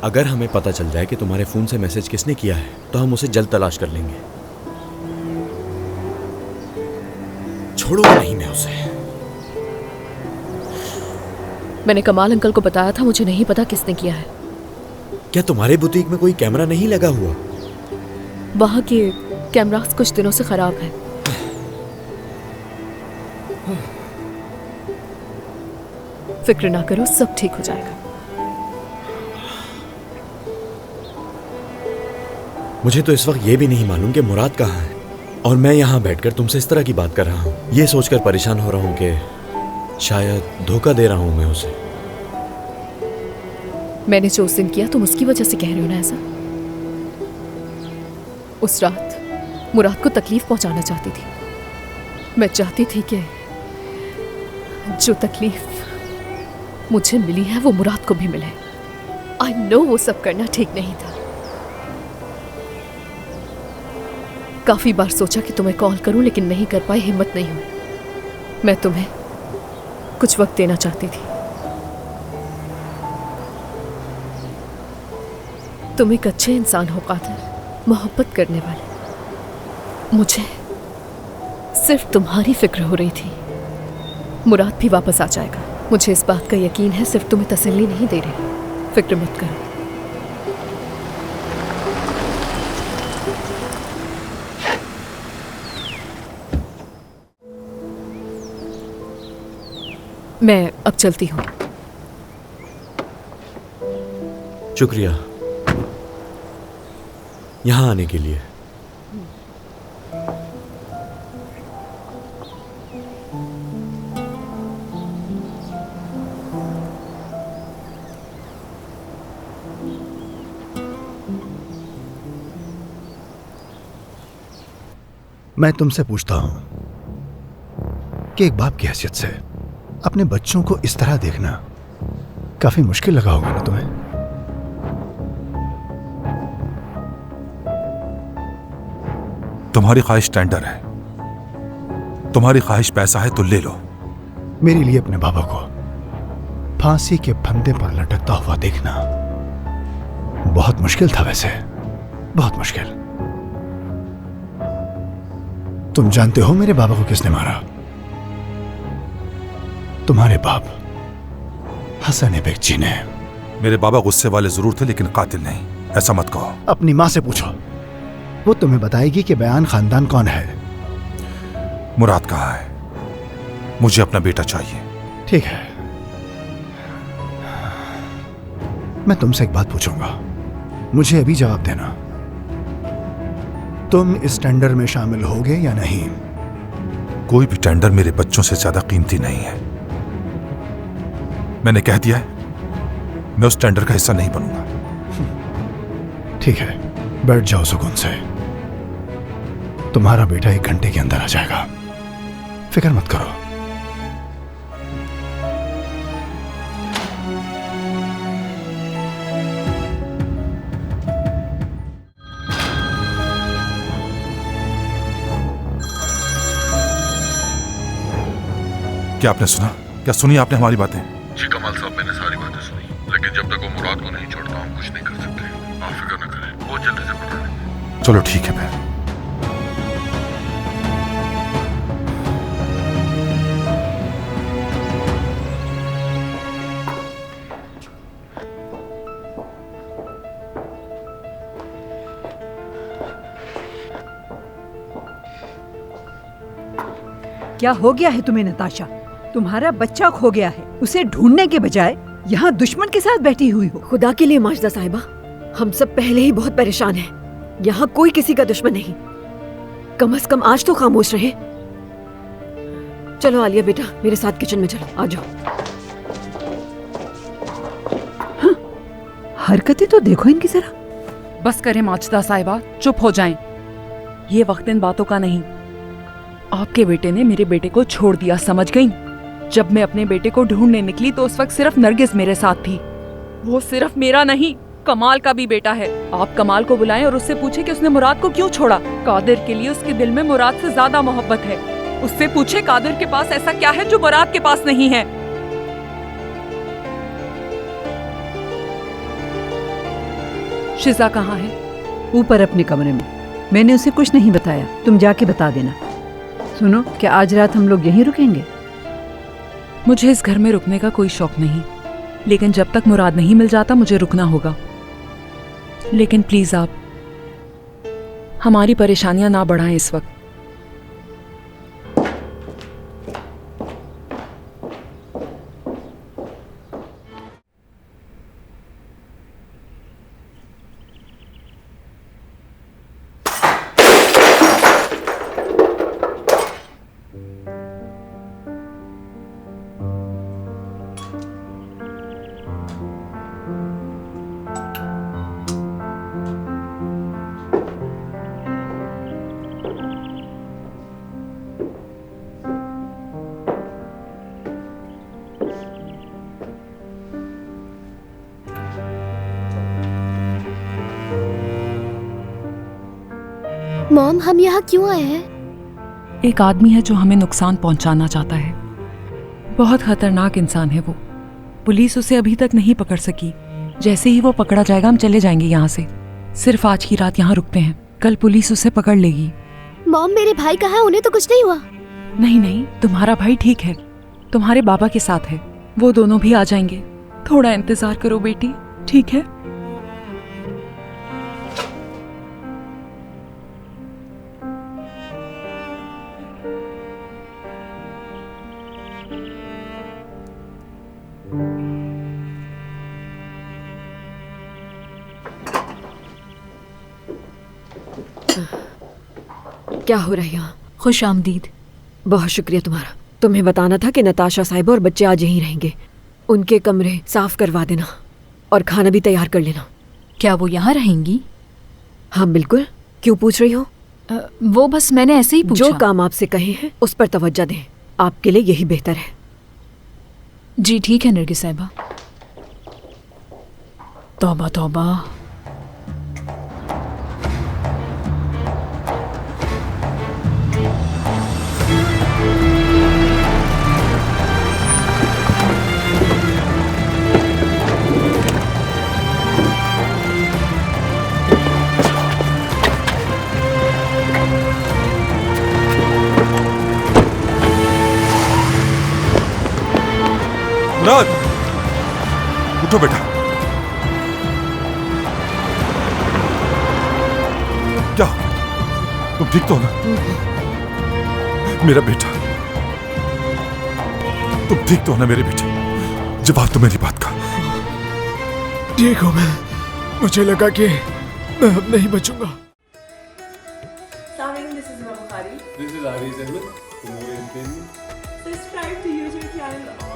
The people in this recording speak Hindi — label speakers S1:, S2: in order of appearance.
S1: अगर हमें पता चल जाए कि तुम्हारे फोन से मैसेज किसने किया है तो हम उसे जल्द तलाश कर लेंगे। छोड़ूंगा नहीं मैं उसे।
S2: मैंने कमाल अंकल को बताया था, मुझे नहीं पता किसने किया है।
S1: क्या तुम्हारे बुटीक में कोई कैमरा नहीं लगा हुआ?
S2: वहां के कैमरास कुछ दिनों से खराब है। फिक्र ना करो, सब ठीक हो जाएगा।
S1: मुझे तो इस वक्त ये भी नहीं मालूम कि मुराद कहाँ है, और मैं यहाँ बैठकर तुमसे इस तरह की बात कर रहा हूँ। ये सोचकर परेशान हो रहा हूँ कि शायद धोखा दे रहा हूँ मैं उसे।
S2: मैंने जो उस दिन किया तुम उसकी वजह से कह रहे हो ना ऐसा? उस रात मुराद को तकलीफ पहुंचाना चाहती थी। मैं चाहती थी कि जो तकलीफ मुझे मिली है वो मुराद को भी मिले। आई नो वो सब करना ठीक नहीं था। काफी बार सोचा कि तुम्हें कॉल करूं लेकिन नहीं कर पाई, हिम्मत नहीं हुई। मैं तुम्हें कुछ वक्त देना चाहती थी। तुम एक अच्छे इंसान हो कादिर, मोहब्बत करने वाले। मुझे सिर्फ तुम्हारी फिक्र हो रही थी। मुराद भी वापस आ जाएगा, मुझे इस बात का यकीन है। सिर्फ तुम्हें तसल्ली नहीं दे रही, फिक्र मत करो। मैं अब चलती हूँ।
S1: शुक्रिया यहाँ आने के लिए।
S3: मैं तुमसे पूछता हूं कि एक बाप की हैसियत से अपने बच्चों को इस तरह देखना काफी मुश्किल लगा होगा ना तुम्हें?
S4: तुम्हारी ख्वाहिश टेंडर है, तुम्हारी ख्वाहिश पैसा है तो ले लो।
S3: मेरे लिए अपने बाबा को फांसी के फंदे पर लटकता हुआ देखना बहुत मुश्किल था, वैसे बहुत मुश्किल। तुम जानते हो मेरे बाबा को किसने मारा? तुम्हारे बाप हसन बेग जी ने।
S4: मेरे बाबा गुस्से वाले जरूर थे लेकिन कातिल नहीं, ऐसा मत कहो।
S3: अपनी मां से पूछो, वो तुम्हें बताएगी कि बयान खानदान कौन है।
S4: मुराद कहाँ है? मुझे अपना बेटा चाहिए।
S3: ठीक है, मैं तुमसे एक बात पूछूंगा, मुझे अभी जवाब देना। तुम इस टेंडर में शामिल होगे या नहीं?
S4: कोई भी टेंडर मेरे बच्चों से ज्यादा कीमती नहीं है। मैंने कह दिया है, मैं उस टेंडर का हिस्सा नहीं बनूंगा।
S3: ठीक है, बैठ जाओ सुकून से। तुम्हारा बेटा 1 घंटे के अंदर आ जाएगा, फिक्र मत करो।
S4: क्या आपने सुना? क्या सुनी आपने हमारी बातें?
S5: जी कमाल साहब, मैंने सारी बातें सुनी, लेकिन जब तक वो मुराद को नहीं छोड़ता हम कुछ नहीं कर सकते। आप फिक्र न करें, बहुत जल्दी से पकड़ लेंगे।
S4: चलो ठीक है फिर।
S6: क्या हो गया है तुम्हें नताशा? तुम्हारा बच्चा खो गया है, उसे ढूंढने के बजाय यहाँ दुश्मन के साथ बैठी हुई हो।
S2: खुदा के लिए माजदा साहिबा, हम सब पहले ही बहुत परेशान हैं। यहाँ कोई किसी का दुश्मन नहीं। कम से कम आज तो खामोश रहे। चलो आलिया बेटा, मेरे साथ किचन में चलो, आ जाओ।
S6: हाँ, हरकतें तो देखो इनकी जरा।
S7: बस करें माजदा साहिबा, चुप हो जाएं। ये वक्त इन बातों का नहीं। आपके बेटे ने मेरे बेटे को छोड़ दिया, समझ गई? जब मैं अपने बेटे को ढूंढने निकली तो उस वक्त सिर्फ नरगिस मेरे साथ थी। वो सिर्फ मेरा नहीं, कमाल का भी बेटा है। आप कमाल को बुलाएं और उससे पूछें कि उसने मुराद को क्यों छोड़ा। कादिर के लिए उसके दिल में मुराद से ज्यादा मोहब्बत है। उससे पूछे कादिर के पास ऐसा क्या है जो मुराद के पास नहीं है। शिजा कहाँ है?
S6: ऊपर अपने कमरे में। मैंने उसे कुछ नहीं बताया, तुम जाके बता देना। सुनो, क्या आज रात हम लोग यहीं रुकेंगे?
S7: मुझे इस घर में रुकने का कोई शौक नहीं, लेकिन जब तक मुराद नहीं मिल जाता मुझे रुकना होगा। लेकिन प्लीज आप हमारी परेशानियां ना बढ़ाएं इस वक्त।
S8: मॉम, हम यहाँ क्यों आए हैं?
S7: एक आदमी है जो हमें नुकसान पहुंचाना चाहता है। बहुत खतरनाक इंसान है वो। पुलिस उसे अभी तक नहीं पकड़ सकी। जैसे ही वो पकड़ा जाएगा हम चले जाएंगे यहाँ से। सिर्फ आज की रात यहाँ रुकते हैं, कल पुलिस उसे पकड़ लेगी।
S8: मॉम, मेरे भाई कहाँ है? उन्हें तो कुछ नहीं हुआ।
S7: नहीं नहीं, तुम्हारा भाई ठीक है, तुम्हारे बाबा के साथ है। वो दोनों भी आ जाएंगे। थोड़ा इंतजार करो बेटी, ठीक है?
S9: क्या हो रहा है यहाँ?
S2: खुश आमदीद।
S9: बहुत शुक्रिया तुम्हारा। तुम्हें बताना था कि नताशा साहिबा और बच्चे आज यहीं रहेंगे। उनके कमरे साफ करवा देना और खाना भी तैयार कर लेना।
S2: क्या वो यहाँ रहेंगी?
S9: हाँ बिल्कुल। क्यों पूछ रही हो?
S2: वो बस मैंने ऐसे ही पूछा।
S9: जो काम आपसे कहे हैं उस पर तवज्जो दें, आपके लिए यही बेहतर है।
S2: जी ठीक है नरगिस साहिबा। तौबा तौबा।
S4: मुराद, उठो बेटा। क्या तुम ठीक तो हो ना? मेरा बेटा, तुम ठीक तो हो ना मेरे बेटे? जवाब दो मेरी बात का।
S1: ठीक हूं मैं। मुझे लगा कि मैं अब नहीं बचूंगा।
S10: This is Aris Ahmed. Subscribe to YouTube channel.